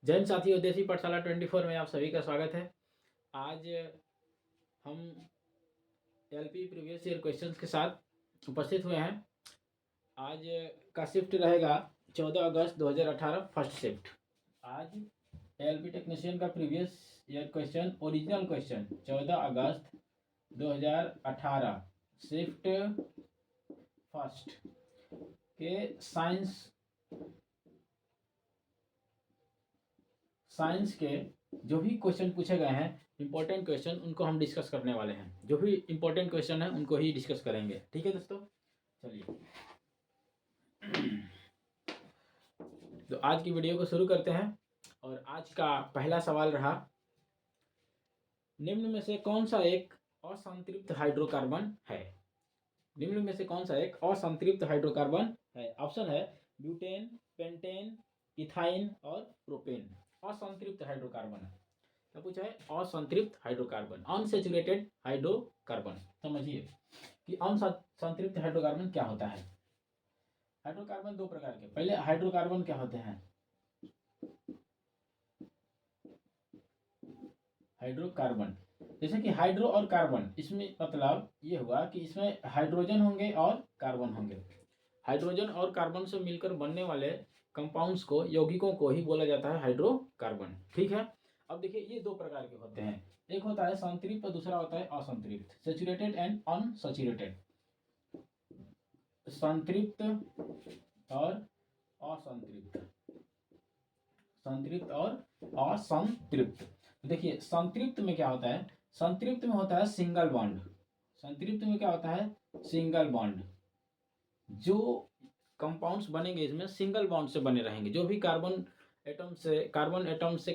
जैन साथियों, देसी पाठशाला 24 में आप सभी का स्वागत है। आज हम एलपी प्रीवियस ईयर क्वेश्चंस के साथ उपस्थित हुए हैं। आज का शिफ्ट रहेगा 14 अगस्त 2018 फर्स्ट शिफ्ट। आज एलपी टेक्नीशियन का previous year question, original question 14 अगस्त 2018 शिफ्ट फर्स्ट के साइंस के जो भी क्वेश्चन पूछे गए हैं, इंपॉर्टेंट क्वेश्चन, उनको हम डिस्कस करने वाले हैं। जो भी इंपॉर्टेंट क्वेश्चन है उनको ही डिस्कस करेंगे। ठीक है दोस्तों, चलिए तो आज की वीडियो को शुरू करते हैं। और आज का पहला सवाल रहा, निम्न में से कौन सा एक असंतृप्त हाइड्रोकार्बन है? निम्न में से कौन सा एक असंतृप्त हाइड्रोकार्बन है? ऑप्शन है ब्यूटेन, पेंटेन, इथाइन और प्रोपेन। असंतृप्त हाइड्रोकार्बन है, क्या पूछा है? असंतृप्त हाइड्रोकार्बन, अनसेचुरेटेड हाइड्रोकार्बन। समझिए कि अनसंतृप्त हाइड्रोकार्बन क्या होता है। हाइड्रोकार्बन दो प्रकार के, पहले हाइड्रोकार्बन क्या होते हैं? हाइड्रोकार्बन जैसे कि हाइड्रो और कार्बन, इसमें मतलब ये हुआ कि इसमें हाइड्रोजन होंगे और कार्बन होंगे। हाइड्रोजन और कार्बन से मिलकर बनने वाले कंपाउंड्स को, यौगिकों को ही बोला जाता है हाइड्रोकार्बन। ठीक है, अब देखिए ये दो प्रकार के होते हैं, एक होता है संतृप्त और दूसरा होता है असंतृप्त, सेचुरेटेड एंड अनसेचुरेटेड। संतृप्त और असंतृप्त, संतृप्त और असंतृप्त। देखिए संतृप्त में क्या होता है? संतृप्त में होता है सिंगल बॉन्ड। संतृप्त में क्या होता है? Single bond. जो कंपाउंड्स बनेंगे इसमें सिंगल बॉन्ड से बने रहेंगे। जो भी कार्बन एटम से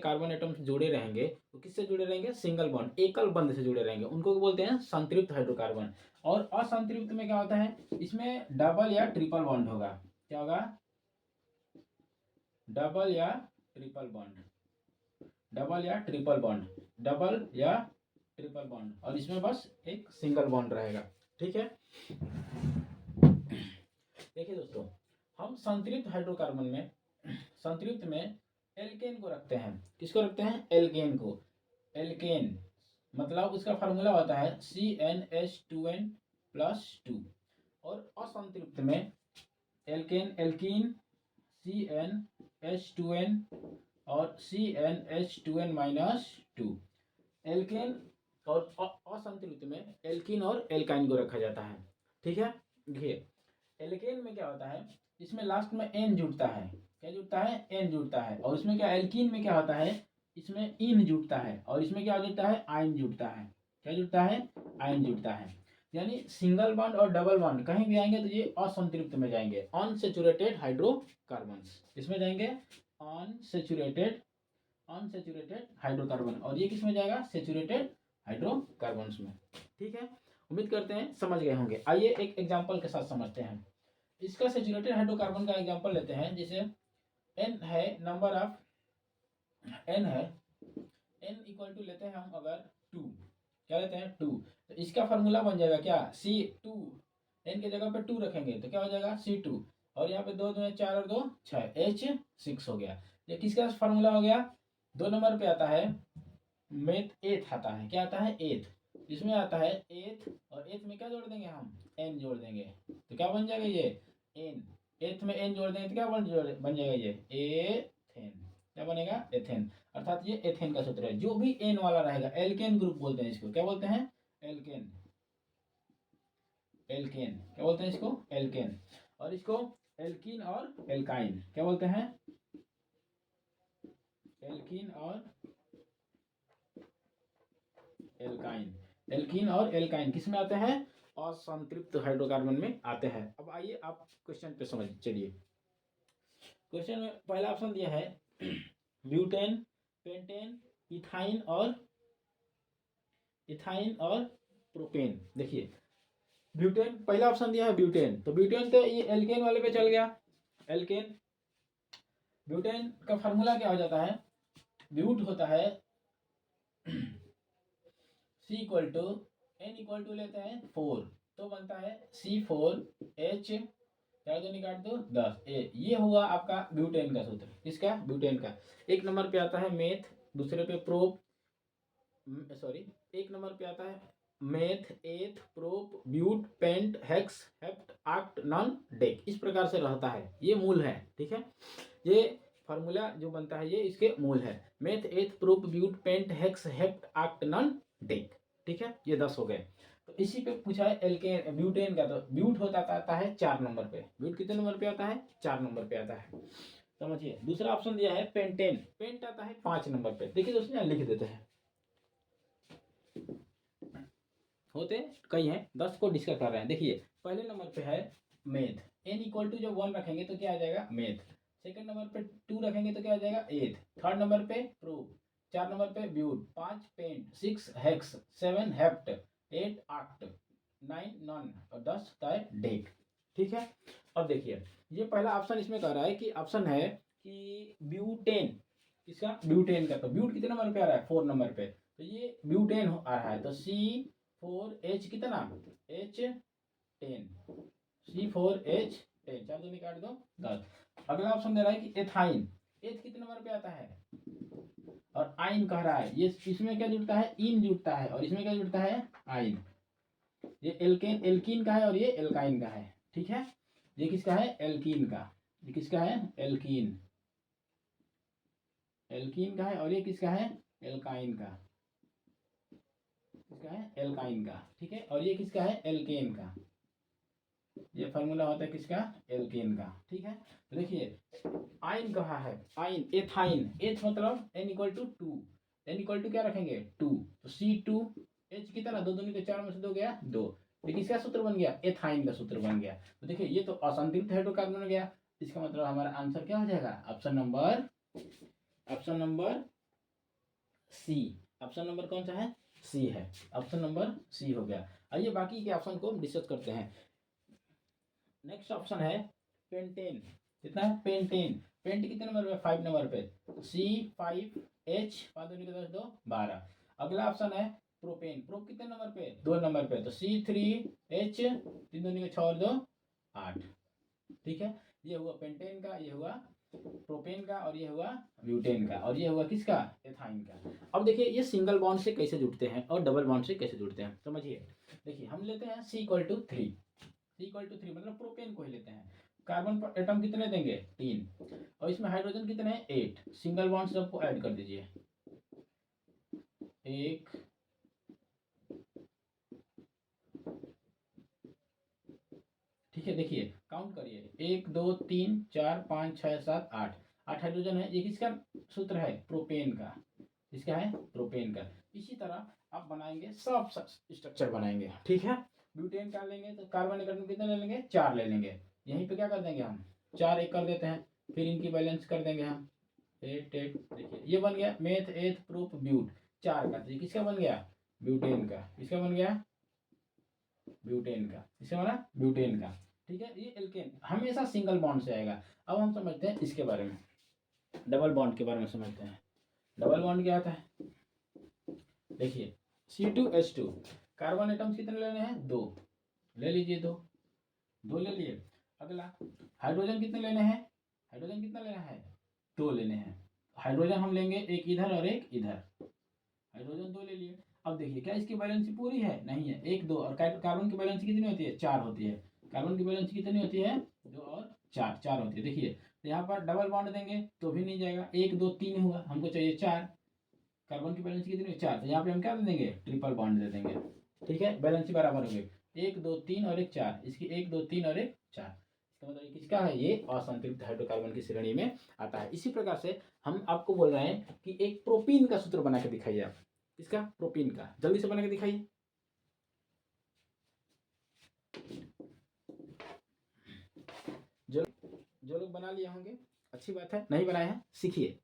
जुड़े रहेंगे, तो किससे जुड़े रहेंगे? सिंगल बॉन्ड, एकल बंध से जुड़े रहेंगे, उनको बोलते हैं संतृप्त हाइड्रोकार्बन। और असंतृप्त में क्या होता है? इसमें डबल या ट्रिपल बॉन्ड होगा। क्या होगा? डबल या ट्रिपल बॉन्ड, डबल या ट्रिपल बॉन्ड, डबल या ट्रिपल बॉन्ड, और इसमें बस एक सिंगल बॉन्ड रहेगा। ठीक है, देखिए दोस्तों, हम संतृप्त हाइड्रोकार्बन में, संतृप्त में एल्केन को रखते हैं। किसको रखते हैं? एल्केन को। एल्केन मतलब उसका फार्मूला होता है CnH2n+2। और असंतृप्त में एल्केन, एल्कीन CnH2n और CnH2n-2। एल्केन और असंतृप्त में एल्कीन और एल्काइन को रखा जाता है। ठीक है, देखिए एल्केन में क्या होता है? इसमें लास्ट में एन जुड़ता है। क्या जुड़ता है? एन जुड़ता है। और इसमें क्या, एल्कीन में क्या होता है? इसमें इन जुड़ता है। और इसमें क्या जुड़ता है? आइन जुड़ता है। क्या जुड़ता है? आइन जुड़ता है। यानी सिंगल बॉन्ड और डबल बॉन्ड कहीं भी आएंगे तो ये असंतृप्त में जाएंगे, अनसेचुरेटेड हाइड्रोकार्बन्स। इसमें जाएंगे अनसेचुरेटेड, अनसेचुरेटेड हाइड्रोकार्बन। और ये किस में जाएगा? सेचुरेटेड हाइड्रोकार्बन्स में। ठीक है, उम्मीद करते हैं समझ गए होंगे। आइए एक एग्जांपल के साथ समझते हैं। इसका सेचुरेटेड हाइड्रोकार्बन का एग्जांपल लेते हैं। जैसे n है, नंबर ऑफ n है, n इक्वल टू लेते हैं हम अगर 2। क्या लेते हैं? 2। तो इसका फार्मूला बन जाएगा क्या? C2। n की जगह पे 2 रखेंगे तो क्या हो जाएगा? C2। और यहाँ पे 2 2 4 और 2 6, H6 हो गया। ये किसका फार्मूला हो गया? 2 नंबर पे आता है मेथ, एथ आता है। क्या आता है? एथ। इसमें आता है एथ, और एथ में क्या जोड़ देंगे हम? एन जोड़ देंगे। तो क्या बन जाएगा? ये एन। एथ में एन जोड़ देंगे तो क्या बन जाएगा? ये एथेन। क्या बनेगा? एथेन। अर्थात ये एथेन का सूत्र है। जो भी एन वाला रहेगा, एल्केन ग्रुप बोलते हैं इसको। क्या बोलते हैं? एल्केन। एल्केन क्या बोलते हैं इसको? एल्केन। और इसको एल्कीन और एल्काइन क्या बोलते हैं? एल्कीन और एल्काइन। एल्कीन और एल्काइन किस में आते हैं? असंतृप्त हाइड्रोकार्बन में आते हैं। अब आइए आप क्वेश्चन पे समझ चलिए। क्वेश्चन में पहला ऑप्शन दिया है ब्यूटेन, पेंटेन, इथाइन और प्रोपेन। देखिए ब्यूटेन, पहला ऑप्शन दिया है ब्यूटेन, तो ब्यूटेन तो ये एल्केन वाले पे चल गया। एल्केन, ब्यूटेन का फार्मूला क्या हो जाता है? ब्यूट होता है C equal to N equal to लेते हैं 4, तो बनता है C4H 4 दूनी काट दो 10 ये हुआ आपका ब्यूटेन का सूत्र। किसका? ब्यूटेन का। एक नंबर पे आता है मेथ, दूसरे पे प्रोप, सॉरी, एक नंबर पे आता है meth, eth, prop, but, pent, hex, hept, oct, non, dec. इस प्रकार से रहता है, ये मूल है। ठीक है, ये फार्मूला जो बनता है ये इसके मूल है। Meth, eth, prop, but, pent, hex, hept, oct, non, dec. ठीक है, ये 10 हो गए। तो इसी पे पूछा है एल्केन ब्यूटेन का। तो ब्यूट आता है 4 नंबर पे। ब्यूट कितने नंबर पे आता है? 4 नंबर पे आता है। समझिए। दूसरा ऑप्शन दिया है पेंटेन। पेंट आता है 5 नंबर पे। देखिए दोस्तों, यहाँ लिख देते हैं, होते कई हैं, 10 को डिस्कस कर रहे हैं। देखिए पहले नंबर पे है मेथ। एन इक्वल टू जब 1 रखेंगे तो क्या आ जाएगा? मेथ। सेकंड नंबर पे 2 रखेंगे तो क्या आ जाएगा? एथ। थर्ड नंबर पे प्रूफ, 4 नंबर पे but, 5 pent, 6 hex, 7 hept, 8 oct, 9 non और 10 है डेक। ठीक है। अब देखिए ये पहला ऑप्शन इसमें कह रहा है कि ऑप्शन है कि ब्यूटेन। किसका? ब्यूटेन का। तो ब्यूट कितने नंबर पे आ रहा है? 4 नंबर पे। तो ये ब्यूटेन आ रहा है। तो C4H कितना? H10, C4H10। 4 दूनी काट दो 10। अगला ऑप्शन दे रहा है कि एथाइन। एथ कितने नंबर पे आता है? और आइन कह रहा है। ये इसमें क्या जुड़ता है? इन जुड़ता है। और इसमें क्या जुड़ता है? आइन। ये एल्केन एल्कीन का है और ये एल्काइन का है। ठीक है, ये किसका है? एल्कीन का। ये किसका है? एल्कीन। एल्कीन का है। और ये किसका है? एल्काइन का। किसका है? एल्काइन का। ठीक है, और ये किसका है? एल्केन का। ये फार्मूला होता है किसका? एल्केन का। ठीक है, तो देखिए आइन कहा है, आइन एथाइन। एथ मतलब n equal to 2। n equal to क्या रखेंगे? 2। तो C2H कितना? 2 दूनी के 4 में से 2 गया 2। तो किसका सूत्र बन गया? एथाइन का सूत्र बन गया। तो देखिए ये तो असंतृप्त हाइड्रोकार्बन बन गया। इसका मतलब हमारा आंसर क्या हो जाएगा? Option number C. Option number कौन सा है? सी है। ऑप्शन नंबर सी हो गया। आइए बाकी के ऑप्शन को डिस्कस करते हैं। नेक्स्ट ऑप्शन है पेंटेन। कितना है? पेंटेन। पेंट कितने नंबर पे? 5 नंबर पे। C5H 5 दूनी के 10 2 12। अगला ऑप्शन है प्रोपेन। प्रोप कितने नंबर पे? 2 नंबर पे। तो C3H 3 दूनी के 6 और 2 8। ठीक है, ये हुआ पेंटेन का, ये हुआ प्रोपेन का, और ये हुआ ब्यूटेन का, और ये हुआ किसका? एथाइन का। अब देखिए ये सिंगल बॉन्ड से कैसे जुड़ते हैं और डबल बॉन्ड से कैसे जुड़ते हैं, समझिए। देखिए हम लेते हैं C = 3। C = 3 मतलब प्रोपेन को ही लेते हैं। कार्बन पर एटम कितने देंगे? 3। और इसमें हाइड्रोजन कितने हैं? 8। सिंगल बॉन्ड सबको ऐड कर दीजिए। 1 ठीक है, देखिए काउंट करिए 1 2 3 4 5 6 7 8। 8 हाइड्रोजन है। ये किसका सूत्र है? प्रोपेन का। इसका है? प्रोपेन का। इसी तरह आप बनाएंगे, सब स्ट्रक्चर बनाएंगे। ठीक है, ब्यूटेन का लेंगे तो कार्बन एटम कितने ले लेंगे? 4 ले लेंगे। यहीं पे क्या कर देंगे हम? 4 1 कर देते हैं। फिर इनकी बैलेंस कर देंगे हम 8 8। देखिए ये बन गया मेथ, एथ, प्रोप, ब्यूट। 4 का। तो ये किसका बन गया? ब्यूटेन का। किसका बन गया? ब्यूटेन का। किसका बना? ब्यूटेन का। ठीक है, ये एल्केन हमेशा सिंगल बॉन्ड से आएगा। अब हम समझते हैं इसके बारे में, डबल बॉन्ड के बारे में समझते हैं। डबल बॉन्ड क्या आता है? देखिए C2H2। कार्बन एटम्स कितने लेने हैं? 2 ले लीजिए। 2 ले लिए। अगला हाइड्रोजन कितने लेने हैं? हाइड्रोजन कितना लेना है? 2 लेने हैं। हाइड्रोजन हम लेंगे एक इधर और एक इधर। हाइड्रोजन 2 ले लिए। अब देखिए क्या इसकी वैलेंसी पूरी है? नहीं है। 1 2 और कार्बन की वैलेंसी कितनी होती है? 4 होती है। कार्बन की वैलेंसी कितनी होती है? 2 और 4 होती है। देखिए तो यहाँ पर डबल बॉन्ड देंगे तो भी नहीं जाएगा। 1 2 3 हुआ, हमको चाहिए 4। कार्बन की वैलेंसी कितनी है? 4। तो यहाँ पे हम क्या दे देंगे? ट्रिपल बॉन्ड दे देंगे। ठीक है, वैलेंसी बराबर हो गई। 1 2 3 और एक 4। इसकी 1 2 3 और एक 4। इसका मतलब किसका है? ये असंतृप्त हाइड्रोकार्बन की श्रेणी में आता है। इसी प्रकार से हम आपको बोल रहे हैं कि एक प्रोपीन का सूत्र बना के दिखाइए आप। इसका? प्रोपीन का। जल्दी से बना के दिखाइए। जो लोग बना लिए होंगे अच्छी बात है, नहीं बनाए हैं सीखिए।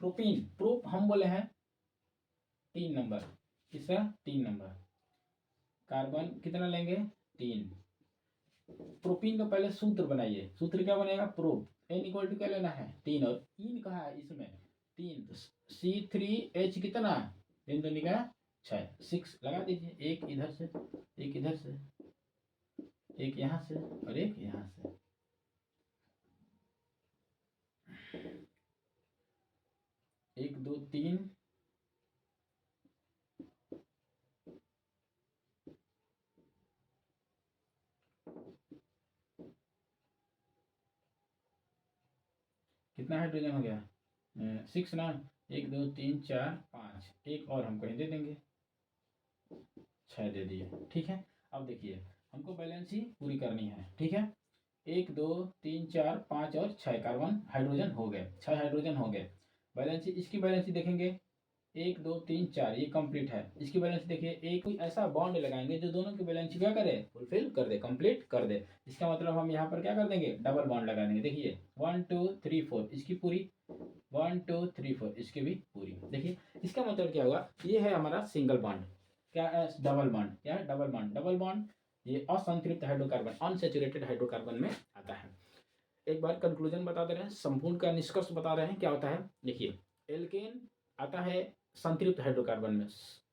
प्रोपीन। प्रोप हम बोले हैं 3 नंबर। किसका? 3 नंबर। कार्बन कितना लेंगे? 3। प्रोपीन का पहले सूत्र बनाइए। सूत्र क्या बनेगा? प्रोप। n = क्या लेना है? 3। और इन कहा है इसमें 3। C3H कितना? 3 दूनी का 6। 6 लगा दीजिए। एक इधर से, एक इधर से, एक यहाँ से और एक यहाँ से। 3 कितना हाइड्रोजन हो गया? 6 ना। 1 2 3 4 5, एक और हम कहीं दे देंगे, 6 दे दिए। ठीक है, अब देखिए हमको बैलेंसी पूरी करनी है। ठीक है, 1 2 3 4 5 और 6 कार्बन हाइड्रोजन हो गए, 6 हाइड्रोजन हो गए। बैलेंसी, इसकी बैलेंसी देखेंगे 1 2 3 4, ये कंप्लीट है। इसकी बैलेंसी देखिए, एक कोई ऐसा बॉन्ड लगाएंगे जो दोनों की बैलेंसी क्या करे, फुलफिल कर दे, कंप्लीट कर दे। इसका मतलब हम यहाँ पर क्या कर देंगे, डबल बॉन्ड लगा देंगे। देखिए 1 2 3 4 इसकी पूरी, 1 2 3 4 इसकी भी पूरी। देखिए इसका मतलब क्या हुआ, ये है हमारा सिंगल बॉन्ड। क्या है? Double bond. क्या है? Double bond. डबल बॉन्ड ये असंतृप्त हाइड्रोकार्बन, अनसेचुरेटेड हाइड्रोकार्बन में आता है। एक बार कंक्लूजन बता दे रहे हैं, संपूर्ण का निष्कर्ष बता रहे हैं क्या होता है। देखिए एल्केन आता है संतृप्त हाइड्रोकार्बन में,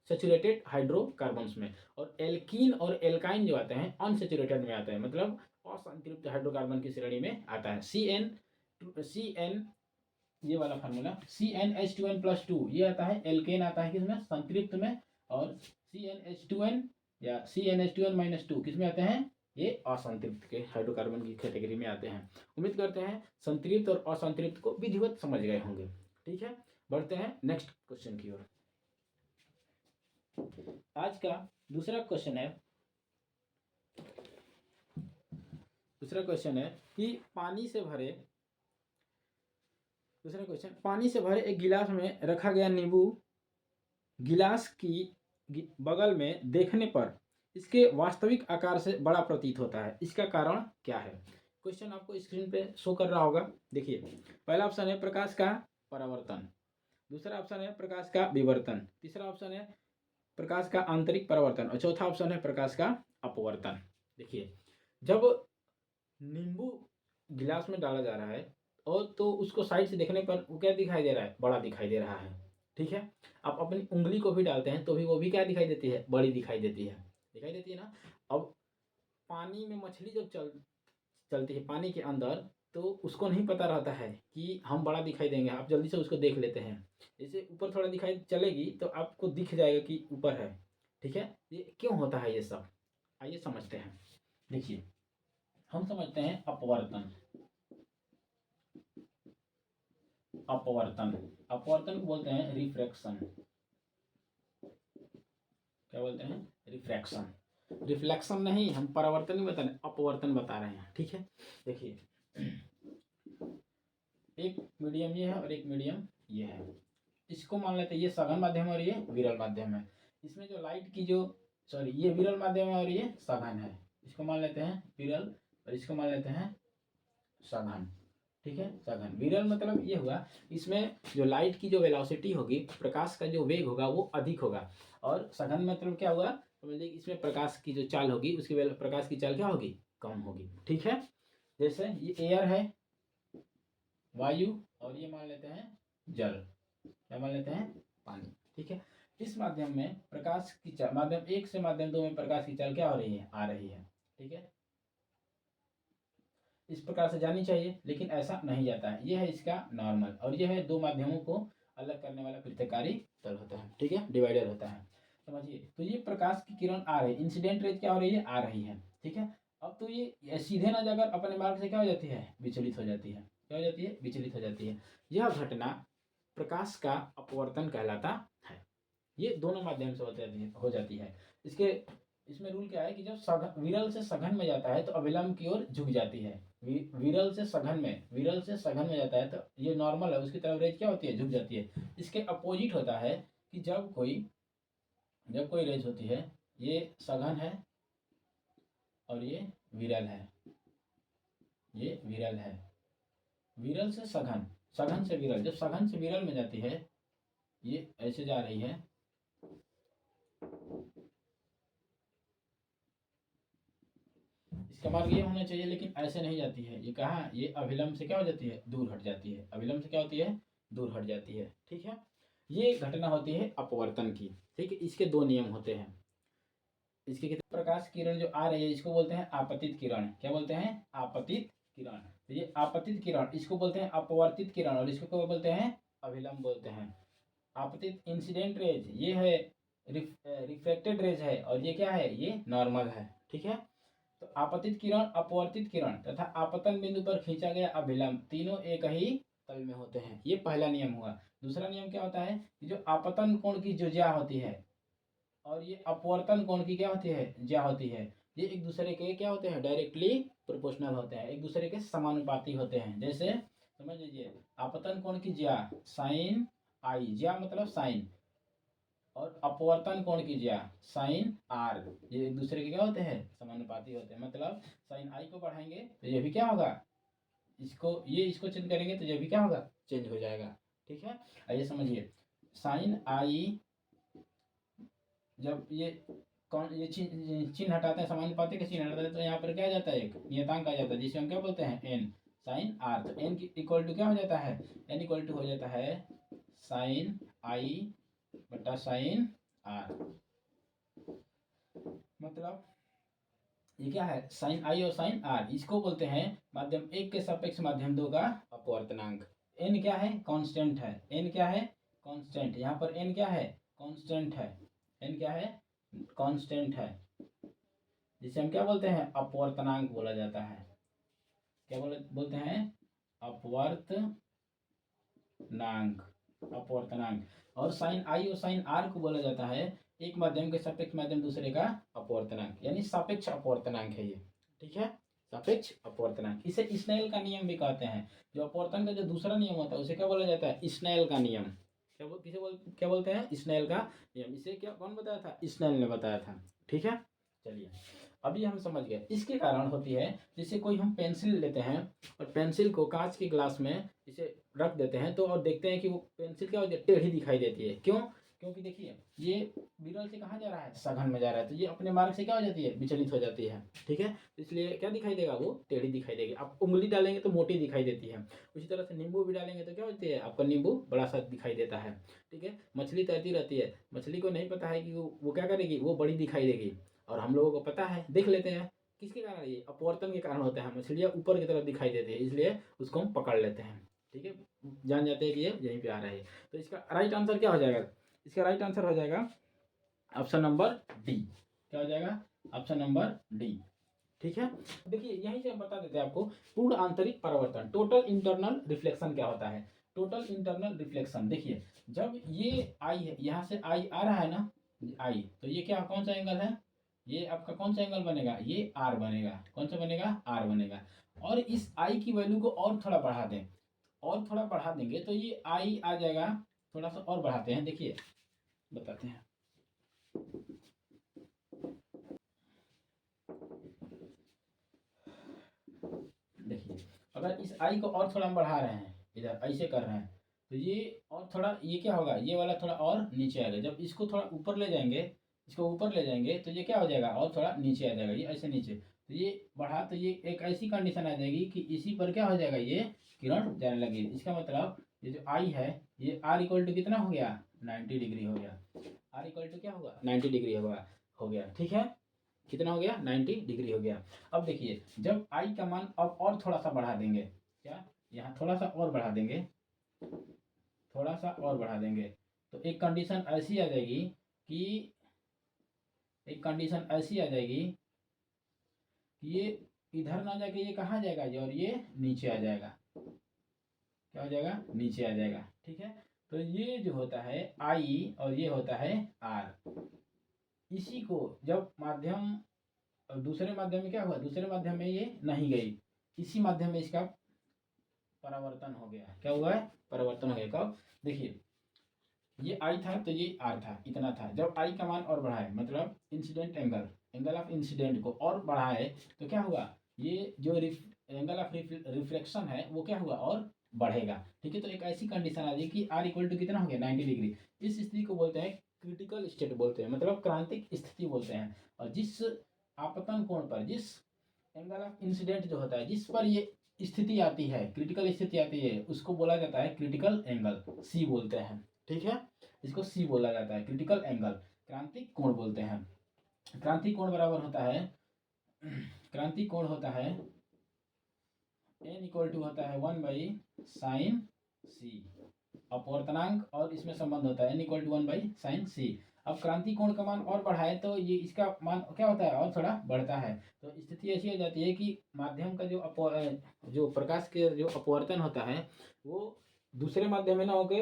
सेचुरेटेड हाइड्रोकार्बन्स में, और एल्कीन और एल्काइन जो आते हैं अनसेचुरेटेड में आते हैं, मतलब असंतृप्त हाइड्रोकार्बन की श्रेणी में आता है। CN ये वाला फार्मूला CnH2n+2 ये आता है, एल्केन आता है किसमें, संतृप्त में, और CnH2n या CnH2n-2 किसमें आते हैं, ये असंतृप्त के हाइड्रोकार्बन की कैटेगरी में आते हैं। उम्मीद करते हैं संतृप्त और असंतृप्त को विधिवत समझ गए होंगे। ठीक है, बढ़ते हैं नेक्स्ट क्वेश्चन की ओर। आज का दूसरा क्वेश्चन है, कि पानी से भरे, दूसरा क्वेश्चन, पानी से भरे एक गिलास में रखा गया नींबू गिलास की बगल में देखने पर इसके वास्तविक आकार से बड़ा प्रतीत होता है, इसका कारण क्या है? क्वेश्चन आपको स्क्रीन पे शो कर रहा होगा। देखिए पहला ऑप्शन है प्रकाश का परावर्तन, दूसरा ऑप्शन है प्रकाश का विवर्तन, तीसरा ऑप्शन है प्रकाश का आंतरिक परावर्तन, और चौथा ऑप्शन है प्रकाश का अपवर्तन। देखिए जब नींबू गिलास में डाला जा रहा है और तो उसको साइड से देखने पर वो क्या दिखाई दे रहा है, बड़ा दिखाई दे रहा है। ठीक है, आप अपनी उंगली को भी डालते हैं तो भी वो भी क्या दिखाई देती है, बड़ी दिखाई देती है, ना। अब पानी में मछली जब चलती है पानी के अंदर, तो उसको नहीं पता रहता है कि हम बड़ा दिखाई देंगे, आप जल्दी से उसको देख लेते हैं। जैसे ऊपर थोड़ा दिखाई चलेगी तो आपको दिख जाएगा कि ऊपर है। ठीक है, ये क्यों होता है ये सब, आइए समझते हैं। देखिए हम समझते हैं अपवर्तन। अपवर्तन को बोलते हैं रिफ्रैक्शन। क्या बोलते हैं? रिफ्रैक्शन। रिफ्लेक्शन नहीं, हम परावर्तन नहीं बता रहे, अपवर्तन बता रहे हैं। ठीक है, देखिए एक मीडियम ये है और एक मीडियम ये है, इसको मान लेते हैं ये सघन माध्यम और ये विरल माध्यम है। इसमें जो लाइट की जो ये विरल माध्यम है और ये सघन है, इसको मान लेते हैं विरल और इसको मान लेते हैं सघन। ठीक है, सघन। विरल मतलब ये हुआ, इसमें जो लाइट की जो वेलोसिटी होगी, प्रकाश का जो वेग होगा वो अधिक होगा, और सघन मतलब क्या हुआ, समझ लीजिए इसमें प्रकाश की जो चाल होगी उसकी प्रकाश की चाल क्या होगी, कम होगी। ठीक है, जैसे ये एयर है, वायु, और ये मान लेते हैं जल, क्या मान लेते हैं, पानी। ठीक है, इस माध्यम में प्रकाश की चाल, माध्यम 1 से माध्यम 2 में प्रकाश की चाल क्या हो रही है, आ रही है। ठीक है, इस प्रकार से जानी चाहिए, लेकिन ऐसा नहीं जाता है। यह है इसका नॉर्मल, और यह है दो माध्यमों को अलग करने वाला पृथककारी तल होता है। ठीक है, डिवाइडर होता है, समझिए। तो ये प्रकाश की किरण आ रही है, इंसिडेंट रेज क्या हो रही है, आ रही है। ठीक है, अब तो ये सीधे ना जाकर अपने मार्ग से क्या हो जाती है, विचलित हो जाती है। क्या हो जाती है, विचलित हो जाती है। यह घटना प्रकाश का अपवर्तन कहलाता है। ये दोनों माध्यम से हो जाती है। इसमें रूल क्या है कि जब विरल से सघन में जाता है तो अविलंब की ओर झुक जाती है। विरल से सघन में जाता है तो ये नॉर्मल है, उसकी तरफ रेज क्या होती है, झुक जाती है। इसके अपोजिट होता है कि जब कोई रेज होती है, ये सघन है और ये विरल है, विरल से सघन, सघन से विरल, जब सघन से विरल में जाती है, ये ऐसे जा रही है, इसका मार्ग ये होना चाहिए, लेकिन ऐसे नहीं जाती है। ये कहाँ, ये अभिलंब से क्या हो जाती है, दूर हट जाती है। अभिलंब से क्या होती है, दूर हट जाती है। ठीक है, ये घटना होती है अपवर्तन की। ठीक है, इसके दो नियम होते हैं। इसके कितने प्रकाश किरण जो आ रही है, इसको बोलते हैं आपतित किरण। क्या बोलते हैं, आपतित किरण। ये आपतित किरण, इसको बोलते हैं अपवर्तित किरण, और इसको क्या बोलते हैं, अभिलंब बोलते हैं। आपतित इंसिडेंट रेज ये है, रिफ्लेक्टेड रेज है, और ये क्या है, ये नॉर्मल है। ठीक है, तो आपतित किरण, अपवर्तित किरण तथा आपतन बिंदु पर खींचा गया अभिलंब तीनों एक ही तल में होते हैं। ये पहला नियम हुआ। दूसरा नियम क्या होता है कि जो आपतन कोण की जो ज्या होती है और ये अपवर्तन कोण की क्या होती है, ज्या होती है, ये एक दूसरे के क्या होते हैं, डायरेक्टली प्रोपोर्शनल होते हैं, एक दूसरे के समानुपाती होते हैं। जैसे समझ लीजिए, आपतन कोण की ज्या साइन आई, ज्या मतलब साइन, और अपवर्तन कोण की ज्या साइन आर, ये एक दूसरे के क्या होते हैं, समानुपाती होते हैं। मतलब साइन आई को बढ़ाएंगे तो ये भी क्या होगा, इसको ये इसको चेंज करेंगे तो ये भी क्या होगा, चेंज हो जाएगा। ठीक है, आइए समझिए, साइन आई जब ये कौन ये चिन्ह हटाते हैं, समानुपाती का चिन्ह हटाते हैं, तो यहाँ पर क्या आ जाता है, एक नियतांक आ जाता है जिसे हम क्या बोलते हैं, एन साइन आर। तो एन इक्वल टू क्या हो जाता है, एन इक्वल टू हो जाता है साइन आई बटा साइन आर। मतलब ये क्या है, साइन आई और साइन आर, इसको बोलते हैं माध्यम एक के सापेक्ष माध्यम दो का अपवर्तनांक। एन क्या है, कांस्टेंट है, एन क्या है, कांस्टेंट, यहाँ पर एन क्या है, कांस्टेंट है, एन क्या है, कांस्टेंट है, जिसे हम क्या बोलते हैं, अपवर्तनांक बोला जाता है। क्या बोलते हैं, अपवर्तनांक, अपवर्तनांक। और साइन आई और साइन आर को बोला जाता है एक माध्यम के सापेक्ष माध्यम दूसरे का अपवर्तनांक, यानी सापेक्ष अपवर्तनांक है ये। ठीक है, सापेक्ष अपवर्तनांक, इसे स्नेल का नियम भी कहते हैं। जो अपवर्तन का जो दूसरा नियम होता है उसे क्या बोला जाता है, स्नेल का नियम। क्या बोलते हैं, स्नेल का नियम। इसे क्या कौन बताया था, स्नेल ने बताया था। ठीक है, चलिए अभी हम समझ गए। इसके कारण होती है, जैसे कोई हम पेंसिल लेते हैं और पेंसिल को कांच के ग्लास में इसे रख देते हैं तो और देखते हैं कि वो पेंसिल क्या होती है, टेढ़ी दिखाई देती है। क्यों, क्योंकि देखिए ये विरल से कहाँ जा रहा है, सघन में जा रहा है, तो ये अपने मार्ग से क्या हो जाती है, विचलित हो जाती है। ठीक है, इसलिए क्या दिखाई देगा, वो टेढ़ी दिखाई देगी। आप उंगली डालेंगे तो मोटी दिखाई देती है। उसी तरह से नींबू भी डालेंगे तो क्या होती है, आपका नींबू बड़ा सा दिखाई देता है। ठीक है, मछली तैरती रहती है, मछली को नहीं पता है कि वो क्या करेगी, वो बड़ी दिखाई देगी, और हम लोगों को पता है, देख लेते हैं। किसके कारण, ये अपवर्तन के कारण होता है। मछलियाँ ऊपर की तरफ दिखाई देती है, इसलिए उसको हम पकड़ लेते हैं। ठीक है, जान जाते हैं कि ये यहीं पे आ रहा है। तो इसका राइट आंसर क्या हो जाएगा, इसका राइट आंसर हो जाएगा ऑप्शन नंबर डी। क्या हो जाएगा, ऑप्शन नंबर डी। ठीक है, देखिए यहीं से हम बता देते हैं आपको, पूर्ण आंतरिक परावर्तन, टोटल इंटरनल रिफ्लेक्शन क्या होता है। टोटल इंटरनल रिफ्लेक्शन, देखिए जब ये आई है, यहाँ से आई आ रहा है ना, आई, तो ये क्या, कौन सा एंगल है, ये आपका कौन सा एंगल बनेगा, ये आर बनेगा। कौन सा बनेगा, आर बनेगा। और इस आई की वैल्यू को और थोड़ा बढ़ा दें, और थोड़ा बढ़ा देंगे तो ये आई आ जाएगा। थोड़ा सा और बढ़ाते हैं, देखिए बताते हैं। देखिए अगर इस आई को और थोड़ा हम बढ़ा रहे हैं, इधर ऐसे कर रहे हैं, तो ये और थोड़ा, ये क्या होगा, ये वाला थोड़ा और नीचे आएगा। जब इसको थोड़ा ऊपर ले जाएंगे, इसको ऊपर ले जाएंगे तो ये क्या हो जाएगा, और थोड़ा नीचे आ जाएगा, ये ऐसे नीचे। तो ये बढ़ा, तो ये एक ऐसी कंडीशन आ जाएगी कि इसी पर क्या हो जाएगा, ये किरण जाने लगी। इसका मतलब ये जो आई है, ये आर इक्वल टू कितना हो गया, 90 डिग्री हो गया। आर इक्वल टू क्या होगा, 90 डिग्री होगा, हो गया। ठीक है, कितना हो गया, 90 डिग्री हो गया। अब देखिए जब आई का मान अब और थोड़ा सा बढ़ा देंगे, क्या, यहाँ थोड़ा सा और बढ़ा देंगे, थोड़ा सा और बढ़ा देंगे, तो एक कंडीशन ऐसी आ जाएगी कि, एक कंडीशन ऐसी आ जाएगी कि ये इधर ना जाके ये कहाँ जाएगा, ये और ये नीचे आ जाएगा। क्या हो जाएगा, नीचे आ जाएगा। ठीक है, तो ये जो होता है आई और ये होता है आर, इसी को जब माध्यम, दूसरे माध्यम में क्या हुआ, दूसरे माध्यम में ये नहीं गई, इसी माध्यम में इसका परावर्तन हो गया। क्या हुआ है, परावर्तन हो गया। कब, देखिए ये आई था तो ये आर था, इतना था। जब आई का मान और बढ़ाए, मतलब incident angle, angle of incident को और बढ़ाए, तो क्या हुआ, ये जो एंगल ऑफ रिफ्लेक्शन है वो क्या हुआ, और बढ़ेगा। ठीक है, तो एक ऐसी कंडीशन आ जाएगी कि आर इक्वल टू कितना हो गया, 90 डिग्री। इस स्थिति को बोलते हैं क्रिटिकल स्टेट बोलते हैं, मतलब क्रांतिक स्थिति बोलते हैं। और जिस आपतन कोण पर, जिस एंगल ऑफ इंसिडेंट जो होता है, जिस पर ये स्थिति आती है, क्रिटिकल स्थिति आती है, उसको बोला जाता है क्रिटिकल एंगल, सी बोलते हैं। ठीक है, इसको सी बोला जाता है, क्रिटिकल एंगल, क्रांतिक कोण बोलते हैं। क्रांतिक कोण बराबर होता है, क्रांतिक कोण होता है एन इक्वल टू होता है 1 बाई साइन सी। अपवर्तनांक और इसमें संबंध होता है n=1/sin c। अब क्रांति कोण का मान और बढ़ाए तो ये इसका मान क्या होता है, और थोड़ा बढ़ता है। तो स्थिति ऐसी हो जाती है कि माध्यम का जो प्रकाश के जो अपवर्तन होता है वो दूसरे माध्यम में ना होकर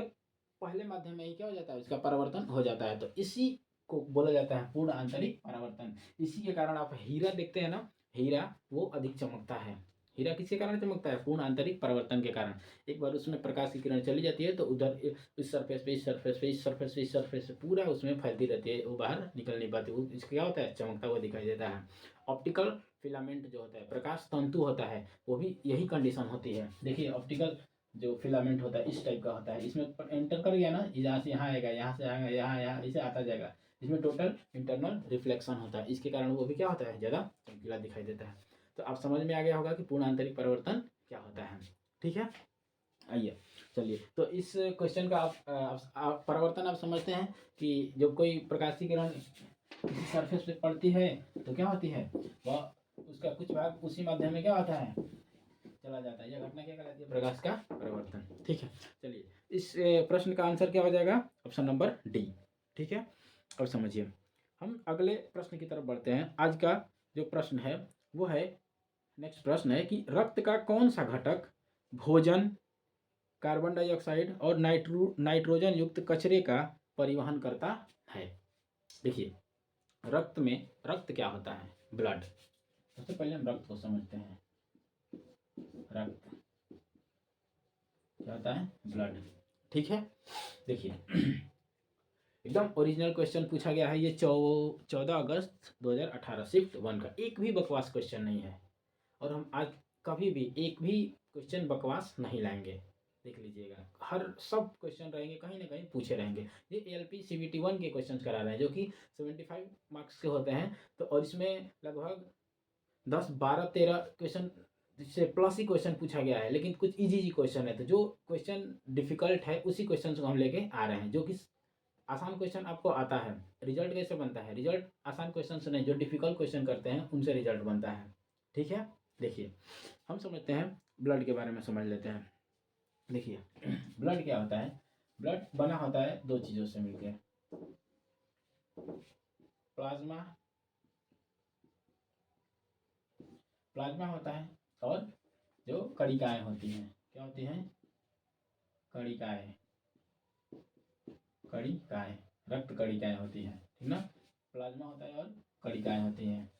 पहले माध्यम में ही क्या हो जाता है, उसका परावर्तन हो जाता है। तो इसी को बोला जाता है पूर्ण आंतरिक परावर्तन। इसी के कारण आप हीरा देखते हैं ना, हीरा वो अधिक चमकता है। हीरा किसके कारण चमकता है, पूर्ण आंतरिक परावर्तन के कारण। एक बार उसमें प्रकाश की किरण चली जाती है तो उधर इस सरफेस पे, इस सरफेस पे, इस सरफेस पे, इस सरफेस पे पूरा उसमें फैलती रहती है, वो बाहर निकल नहीं पाती। वो इसका क्या होता है, चमकता हुआ दिखाई देता है। ऑप्टिकल फिलामेंट जो होता है, प्रकाश तंतु होता है, वो भी यही कंडीशन होती है। देखिए ऑप्टिकल जो फिलामेंट होता है इस टाइप का होता है, इसमें एंटर कर गया ना, यहाँ से यहाँ आएगा, यहाँ से आएगा, यहाँ इसे आता जाएगा। इसमें टोटल इंटरनल रिफ्लेक्शन होता है, इसके कारण वो भी क्या होता है, ज़्यादा चमकीला दिखाई देता है। तो आप समझ में आ गया होगा कि पूर्ण आंतरिक परिवर्तन क्या होता है। ठीक है, आइए चलिए। तो इस क्वेश्चन का आप परिवर्तन आप समझते हैं कि जब कोई प्रकाश की किरण किसी सरफेस पे पड़ती है तो क्या होती है, वह उसका कुछ भाग उसी माध्यम में क्या होता है, चला जाता है। यह घटना क्या कहलाती है, प्रकाश का परिवर्तन। ठीक है, चलिए इस प्रश्न का आंसर क्या हो जाएगा, ऑप्शन नंबर डी। ठीक है, अब समझिए, हम अगले प्रश्न की तरफ बढ़ते हैं। आज का जो प्रश्न है वो है, नेक्स्ट प्रश्न है कि रक्त का कौन सा घटक भोजन, कार्बन डाइऑक्साइड और नाइट्रोजन युक्त कचरे का परिवहन करता है। देखिए रक्त क्या होता है, ब्लड। सबसे पहले हम रक्त को समझते हैं। रक्त क्या होता है, ब्लड। ठीक है, देखिए एकदम ओरिजिनल क्वेश्चन पूछा गया है ये 14 अगस्त 2018 शिफ्ट 1 का। एक भी बकवास क्वेश्चन नहीं है, और हम आज कभी भी एक भी क्वेश्चन बकवास नहीं लाएंगे। देख लीजिएगा, हर सब क्वेश्चन रहेंगे, कहीं ना कहीं पूछे रहेंगे। ये ALP CBT 1 के क्वेश्चन करा रहे हैं जो कि 75 मार्क्स के होते हैं। तो और इसमें लगभग 10 12 13 क्वेश्चन से प्लस ही क्वेश्चन पूछा गया है, लेकिन कुछ इजी क्वेश्चन है। तो जो क्वेश्चन डिफिकल्ट है उसी क्वेश्चन को हम लेके आ रहे हैं। जो कि आसान क्वेश्चन आपको आता है, रिजल्ट कैसे बनता है, रिजल्ट आसान क्वेश्चन से नहीं, जो डिफिकल्ट क्वेश्चन करते हैं उनसे रिजल्ट बनता है। ठीक है, देखिए हम समझते हैं, ब्लड के बारे में समझ लेते हैं। देखिए ब्लड क्या होता है, ब्लड बना होता है दो चीज़ों से मिलकर, प्लाज्मा, प्लाज्मा होता है, और जो कणिकाएं होती हैं, क्या होती हैं, कणिकाएं, कणिकाएं, रक्त कणिकाएं होती हैं। ठीक ना, प्लाज्मा होता है और कणिकाएं होती हैं।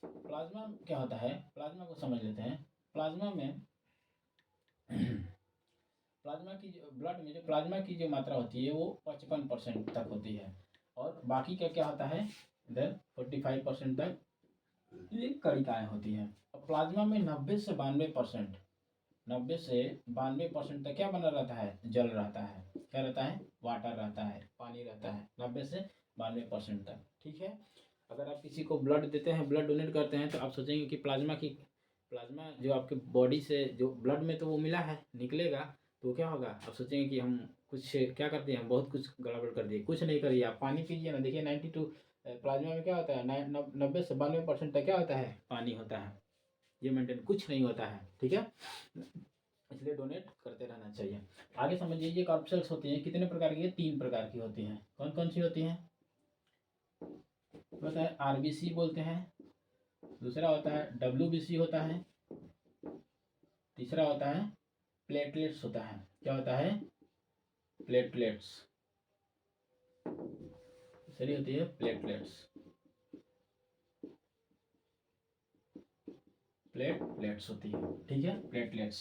प्लाज्मा क्या होता है, प्लाज्मा को समझ लेते हैं। प्लाज्मा में प्लाज्मा की ब्लड में जो प्लाज्मा की जो मात्रा होती है वो 55% तक होती है, और बाकी का क्या होता है, इधर 45% तक ये कणिकाएं होती हैं। अब प्लाज्मा में 90 से 92%, 90 से 92% तक क्या बना रहता है, जल रहता है। क्या रहता है, वाटर रहता है, पानी रहता है, 90 से 92% तक। ठीक है, अगर आप किसी को ब्लड देते हैं, ब्लड डोनेट करते हैं, तो आप सोचेंगे कि प्लाज्मा जो आपके बॉडी से जो ब्लड में तो वो मिला है, निकलेगा तो क्या होगा, आप सोचेंगे कि हम कुछ क्या कर दिए, हम बहुत कुछ गड़बड़ कर दिए। कुछ नहीं करिए, आप पानी पीजिए ना। देखिए 92 प्लाज्मा में क्या होता है, 90 से 92% तक क्या होता है, पानी होता है। ये मेंटेन कुछ नहीं होता है। ठीक है, इसलिए डोनेट करते रहना चाहिए। आगे समझिए, ये कार्बसेल्स होती हैं कितने प्रकार की है, 3 प्रकार की होती हैं। कौन कौन सी होती हैं, होता है RBC बोलते हैं, दूसरा होता है WBC होता है, तीसरा होता है प्लेटलेट्स होता है। क्या होता है, प्लेटलेट्स, सही होती है प्लेटलेट्स, प्लेटलेट्स होती है। ठीक है, प्लेटलेट्स।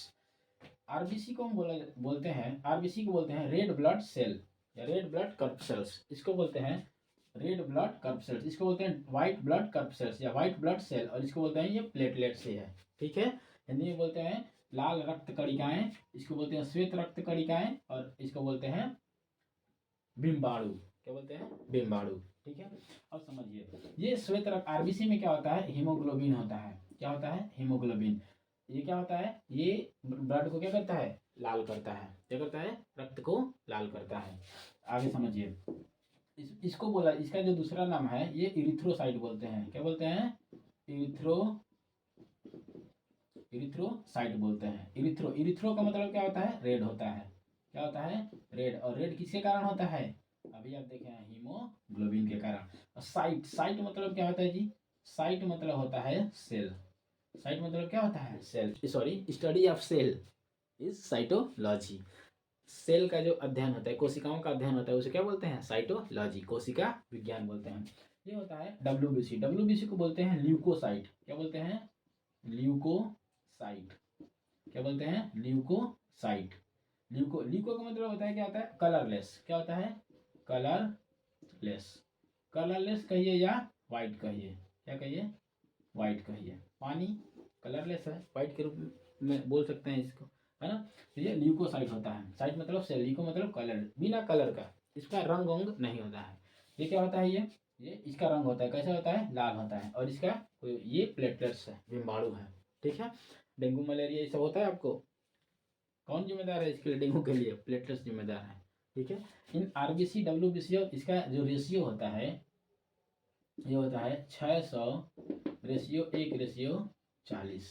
RBC को हम बोलते हैं, RBC को बोलते हैं रेड ब्लड सेल या रेड ब्लड कर्पसेल्स। इसको बोलते हैं रेड ब्लड कर्पसेल्स, इसको बोलते हैं व्हाइट ब्लड कर्पसेल्स या व्हाइट ब्लड सेल, और इसको बोलते हैं ये प्लेटलेट्स ही है। ठीक है, हिंदी में बोलते हैं लाल रक्त कणिकाएं, इसको बोलते हैं श्वेत रक्त कणिकाएं, और इसको बोलते हैं बिम्बाणु। क्या बोलते हैं, बिम्बाणु। ठीक है, अब समझिए, ये श्वेत रक्त RBC में क्या होता है, हीमोग्लोबिन होता है। क्या होता है, हीमोग्लोबिन। ये क्या होता है, ये ब्लड को क्या करता है, लाल करता है। क्या करता है, रक्त को लाल करता है। आगे समझिए, इसको बोला, इसका जो दूसरा नाम है ये इरिथ्रोसाइट बोलते हैं। क्या बोलते हैं, इरिथ्रोसाइट बोलते हैं। इरिथ्रो का मतलब क्या होता है, रेड होता है। क्या होता है, रेड। और रेड किसके कारण होता है, अभी आप देखें हीमोग्लोबिन के कारण। और साइट, साइट मतलब क्या होता है जी, साइट मतलब होता है सेल। साइट मतलब क्या होता है, cell. Sorry, study of cell is cytology. Cell का जो अध्ययन होता है, कोशिकाओं का अध्ययन होता है, उसे क्या बोलते हैं, साइटोलॉजी, कोशिका विज्ञान बोलते हैं। ये होता है डब्ल्यूबीसी। डब्ल्यूबीसी को बोलते हैं ल्यूकोसाइट। क्या बोलते हैं, ल्यूकोसाइट। क्या बोलते हैं, ल्यूकोसाइट। ल्यूको का मतलब होता है, क्या होता है, कलरलेस। क्या होता है, कलरलेस। कलरलेस कहिए या वाइट कहिए, क्या कहिए, वाइट कहिए। पानी कलरलेस है, वाइट के रूप में बोल सकते हैं इसको, है ना। तो ये ल्यूकोसाइट होता है। साइट मतलब सेल, ल्यूको मतलब कलर, बिना कलर का, इसका रंग वंग नहीं होता है। ये क्या होता है, ये इसका रंग होता है, कैसे होता है, लाल होता है। और इसका ये प्लेटलेट्स है, बिम्बाणु है। ठीक है, डेंगू मलेरिया ये सब होता है आपको, कौन जिम्मेदार है इसके लिए, डेंगू के लिए प्लेटलेट्स जिम्मेदार है। ठीक है, इन आरबीसी डब्ल्यूबीसी और इसका जो रेशियो होता है, ये होता है 600 रेशियो 1:40।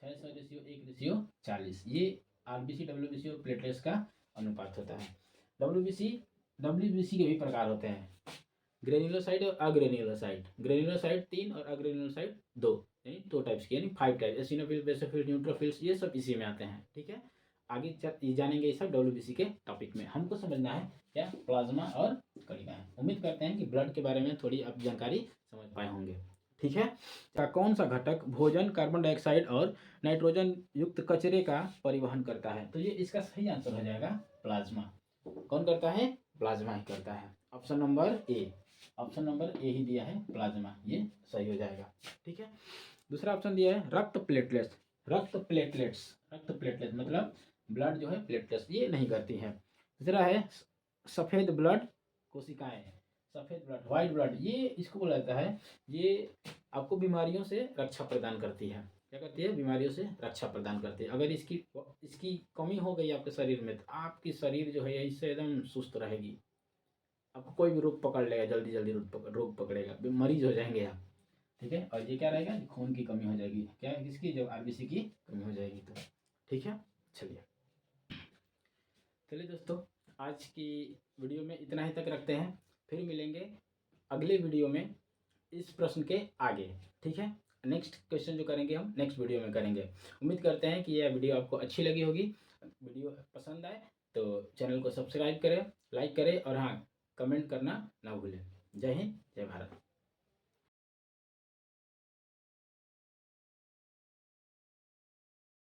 600 रेशियो 1:40, ये आरबीसी डब्ल्यूबीसी और प्लेटलेट्स का अनुपात होता है। डब्ल्यूबीसी डब्ल्यूबीसी के भी प्रकार होते हैं, ग्रेन्युलोसाइट और अग्रेन्युलोसाइट। ग्रेन्युलोसाइट 3 और अग्रेन्युलोसाइट 2, यानी 2 टाइप्स की, यानी 5 टाइप। एसिनोफिल, बेसोफिल, न्यूट्रोफिल्स, ये सब इसी में आते हैं। ठीक है, आगे ये जानेंगे ये सब डब्ल्यूबीसी के टॉपिक में। हमको समझना है क्या, प्लाज्मा और कणिकाएं। उम्मीद करते हैं कि ब्लड के बारे में थोड़ी आप जानकारी समझ पाए होंगे। ठीक है, का कौन सा घटक भोजन, कार्बन डाइऑक्साइड और नाइट्रोजन युक्त कचरे का परिवहन करता है, तो ये इसका सही आंसर हो जाएगा प्लाज्मा। कौन करता है, प्लाज्मा ही करता है। Option number A, option number A ही दिया है, प्लाज्मा, ये सही हो जाएगा। ठीक है, दूसरा ऑप्शन दिया है रक्त प्लेटलेट्स। रक्त प्लेटलेट्स, रक्त प्लेटलेट्स मतलब ब्लड जो है प्लेटलेट्स ये नहीं करती है। तीसरा है सफ़ेद ब्लड कोशिकाएं, सफ़ेद ब्लड, व्हाइट ब्लड, ये इसको बोला जाता है, ये आपको बीमारियों से रक्षा प्रदान करती है। क्या करती है, बीमारियों से रक्षा प्रदान करती है। अगर इसकी इसकी कमी हो गई आपके शरीर में, तो आपकी शरीर जो है इससे एकदम सुस्त रहेगी, आपको कोई भी रोग पकड़ लेगा, जल्दी जल्दी रोग पकड़ेगा, मरीज हो जाएंगे आप। ठीक है, और ये क्या रहेगा, खून की कमी हो जाएगी, क्या किसकी, जब आरबीसी की कमी हो जाएगी तो। ठीक है, चलिए चलिए दोस्तों, आज की वीडियो में इतना ही तक रखते हैं, फिर मिलेंगे अगले वीडियो में इस प्रश्न के आगे। ठीक है, नेक्स्ट क्वेश्चन जो करेंगे हम नेक्स्ट वीडियो में करेंगे। उम्मीद करते हैं कि यह वीडियो आपको अच्छी लगी होगी। वीडियो पसंद आए तो चैनल को सब्सक्राइब करें, लाइक करें और हाँ, कमेंट करना ना भूलें। जय हिंद, जय भारत।